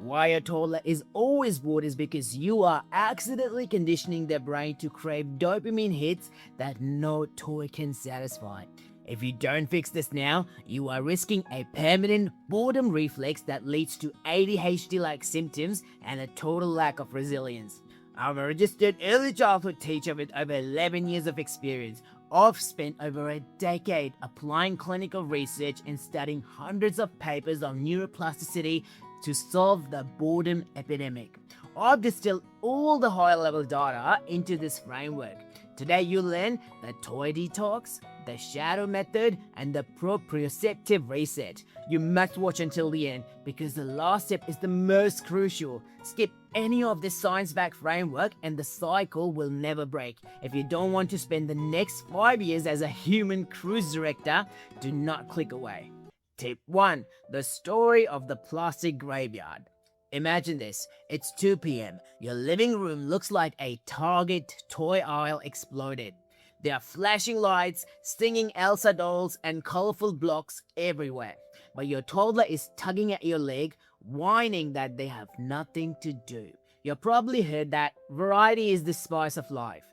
Why a toddler is always bored is because you are accidentally conditioning their brain to crave dopamine hits that no toy can satisfy. If you don't fix this now, you are risking a permanent boredom reflex that leads to ADHD-like symptoms and a total lack of resilience. I'm a registered early childhood teacher with over 11 years of experience. I've spent over a decade applying clinical research and studying hundreds of papers on neuroplasticity to solve the boredom epidemic. I've distilled all the high-level data into this framework. Today you'll learn the toy detox, the shadow method, and the proprioceptive reset. You must watch until the end because the last step is the most crucial. Skip any of this science-backed framework and the cycle will never break. If you don't want to spend the next 5 years as a human cruise director, do not click away. Tip 1. The story of the plastic graveyard. Imagine this, it's 2 p.m. Your living room looks like a Target toy aisle exploded. There are flashing lights, stinging Elsa dolls, and colorful blocks everywhere. But your toddler is tugging at your leg, whining that they have nothing to do. You probably heard that variety is the spice of life.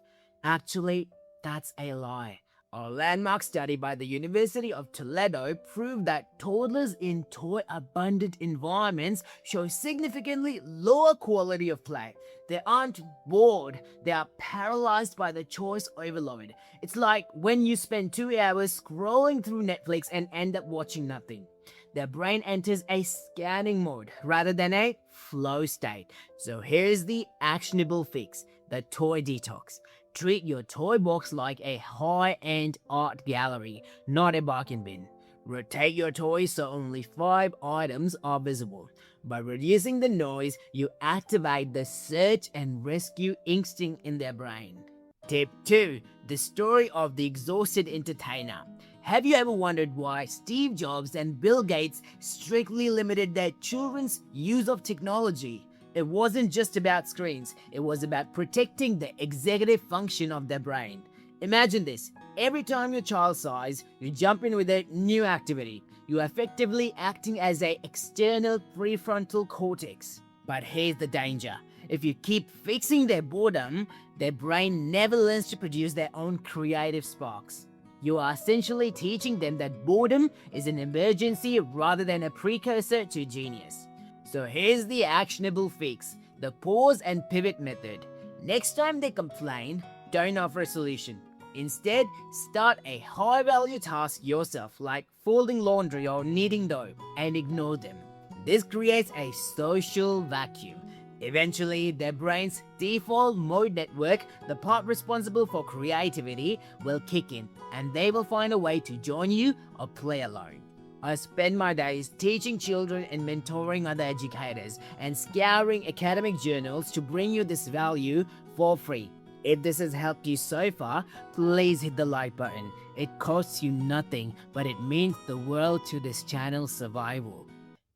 Actually, that's a lie. A landmark study by the University of Toledo proved that toddlers in toy-abundant environments show significantly lower quality of play. They aren't bored, they are paralyzed by the choice overload. It's like when you spend 2 hours scrolling through Netflix and end up watching nothing. Their brain enters a scanning mode rather than a flow state. So here's the actionable fix, the toy detox. Treat your toy box like a high-end art gallery, not a bargain bin. Rotate your toys so only 5 items are visible. By reducing the noise, you activate the search and rescue instinct in their brain. Tip 2. The story of the exhausted entertainer. Have you ever wondered why Steve Jobs and Bill Gates strictly limited their children's use of technology? It wasn't just about screens, it was about protecting the executive function of their brain. Imagine this, every time your child sighs, you jump in with a new activity. You are effectively acting as an external prefrontal cortex. But here's the danger. If you keep fixing their boredom, their brain never learns to produce their own creative sparks. You are essentially teaching them that boredom is an emergency rather than a precursor to genius. So here's the actionable fix, the pause and pivot method. Next time they complain, don't offer a solution. Instead, start a high-value task yourself like folding laundry or kneading dough and ignore them. This creates a social vacuum. Eventually, their brain's default mode network, the part responsible for creativity, will kick in and they will find a way to join you or play alone. I spend my days teaching children and mentoring other educators and scouring academic journals to bring you this value for free. If this has helped you so far, please hit the like button. It costs you nothing, but it means the world to this channel's survival.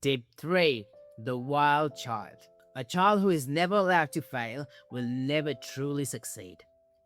Tip 3. The wild child. A child who is never allowed to fail will never truly succeed.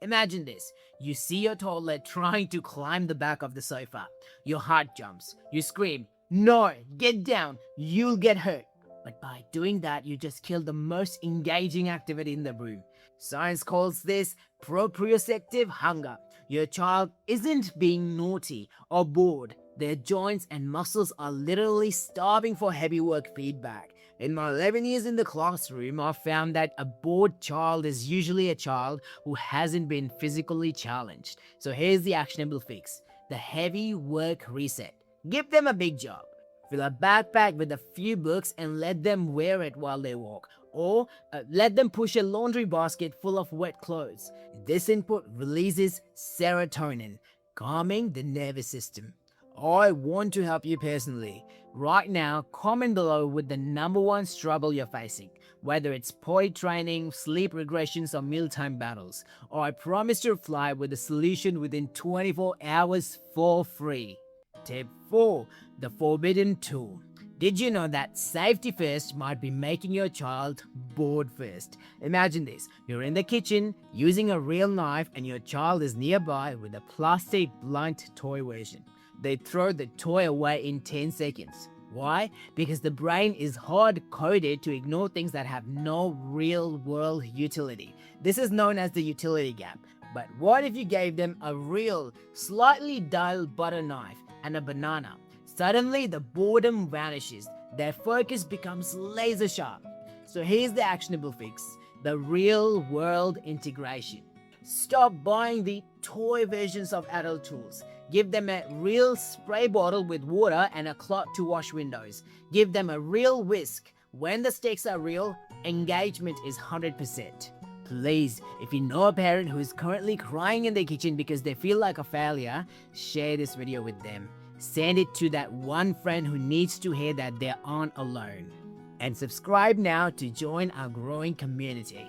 Imagine this, you see your toddler trying to climb the back of the sofa. Your heart jumps, you scream, "No, get down, you'll get hurt." But by doing that, you just kill the most engaging activity in the room. Science calls this proprioceptive hunger. Your child isn't being naughty or bored. Their joints and muscles are literally starving for heavy work feedback. In my 11 years in the classroom, I've found that a bored child is usually a child who hasn't been physically challenged. So here's the actionable fix, the heavy work reset. Give them a big job. Fill a backpack with a few books and let them wear it while they walk. Or let them push a laundry basket full of wet clothes. This input releases serotonin, calming the nervous system. I want to help you personally. Right now, comment below with the #1 struggle you're facing, whether it's potty training, sleep regressions, or mealtime battles. I promise to reply with a solution within 24 hours for free. Tip 4. The forbidden tool. Did you know that safety first might be making your child bored first? Imagine this, you're in the kitchen using a real knife and your child is nearby with a plastic blunt toy version. They throw the toy away in 10 seconds. Why? Because the brain is hard-coded to ignore things that have no real-world utility. This is known as the utility gap. But what if you gave them a real, slightly dull butter knife and a banana? Suddenly, the boredom vanishes. Their focus becomes laser sharp. So here's the actionable fix: the real-world integration. Stop buying the toy versions of adult tools. Give them a real spray bottle with water and a cloth to wash windows. Give them a real whisk. When the stakes are real, engagement is 100%. Please, if you know a parent who is currently crying in the kitchen because they feel like a failure, share this video with them. Send it to that one friend who needs to hear that they aren't alone. And subscribe now to join our growing community.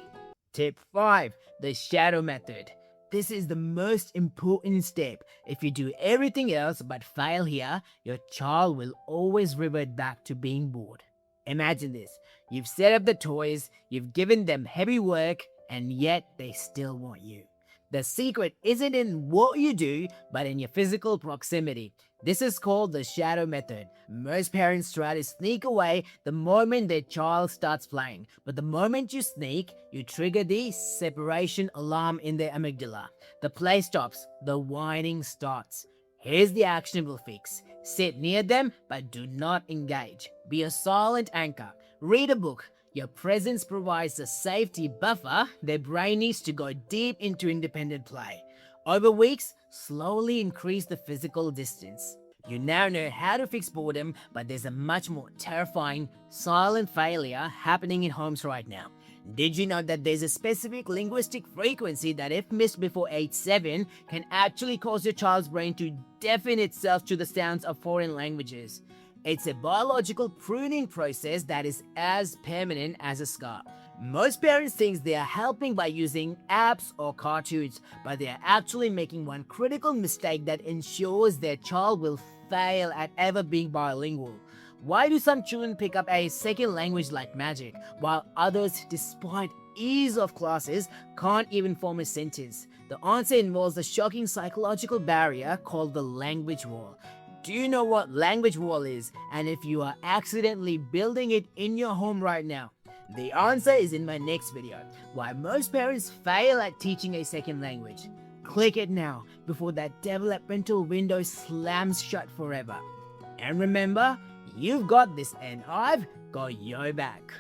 Tip 5. The shadow method. This is the most important step. If you do everything else but fail here, your child will always revert back to being bored. Imagine this: you've set up the toys, you've given them heavy work, and yet they still want you. The secret isn't in what you do, but in your physical proximity. This is called the shadow method. Most parents try to sneak away the moment their child starts playing, but the moment you sneak, you trigger the separation alarm in their amygdala. The play stops, the whining starts. Here's the actionable fix: sit near them, but do not engage. Be a silent anchor. Read a book. Your presence provides a safety buffer. Their brain needs to go deep into independent play. Over weeks, slowly increase the physical distance. You now know how to fix boredom, but there's a much more terrifying, silent failure happening in homes right now. Did you know that there's a specific linguistic frequency that, if missed before age 7, can actually cause your child's brain to deafen itself to the sounds of foreign languages? It's a biological pruning process that is as permanent as a scar. Most parents think they are helping by using apps or cartoons, but they are actually making one critical mistake that ensures their child will fail at ever being bilingual. Why do some children pick up a second language like magic, while others, despite ease of classes, can't even form a sentence? The answer involves a shocking psychological barrier called the language wall. Do you know what language wall is, and if you are accidentally building it in your home right now? The answer is in my next video: why most parents fail at teaching a second language. Click it now before that developmental window slams shut forever. And remember, you've got this and I've got your back.